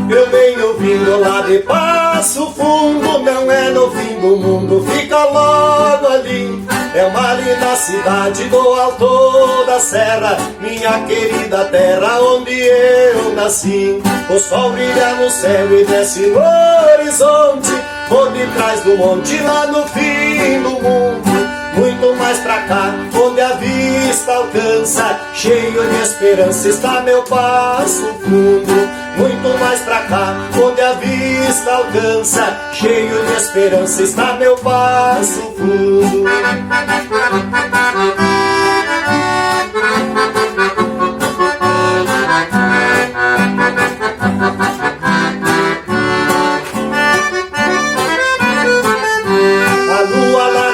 Eu venho ouvindo lá de Passo Fundo, não é no fim do mundo, fica logo ali. É uma linda cidade do alto da serra, minha querida terra onde eu nasci. O sol brilha no céu e desce no horizonte, por detrás do monte lá no fim do mundo. Muito mais pra cá, onde a vista alcança, cheio de esperança está meu Passo Fundo. Muito mais pra cá, onde a vista alcança, cheio de esperança está meu Passo Fundo.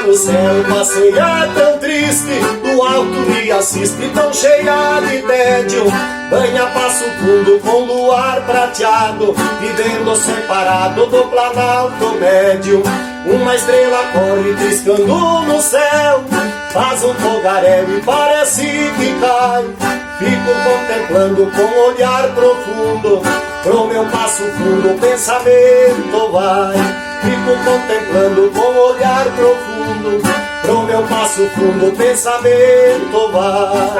O céu passeia tão triste, do alto me assiste tão cheia de tédio. Banha Passo Fundo com luar prateado, vivendo separado do Planalto Médio. Uma estrela corre triscando no céu, faz um fogaréu e parece que cai. Fico contemplando com olhar profundo, pro meu Passo Fundo o pensamento vai. Fico contemplando com olhar profundo, pro meu Passo Fundo o pensamento vai.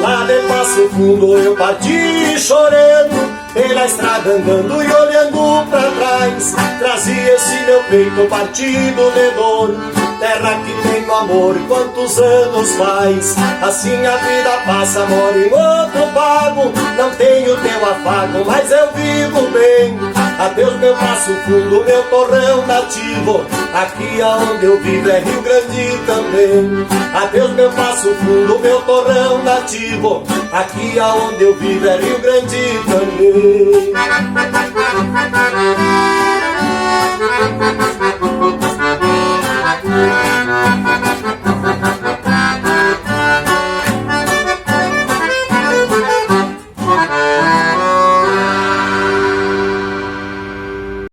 Lá de Passo Fundo eu parti chorando, pela estrada andando e olhando pra trás. Trazia esse meu peito partido de dor, terra que tem no amor, quantos anos faz. Assim a vida passa, moro em outro pago, não tenho teu afago, mas eu vivo bem. Adeus meu Passo Fundo, meu torrão nativo, aqui aonde eu vivo é Rio Grande também. Adeus meu Passo Fundo, meu torrão nativo, aqui aonde eu vivo é Rio Grande também.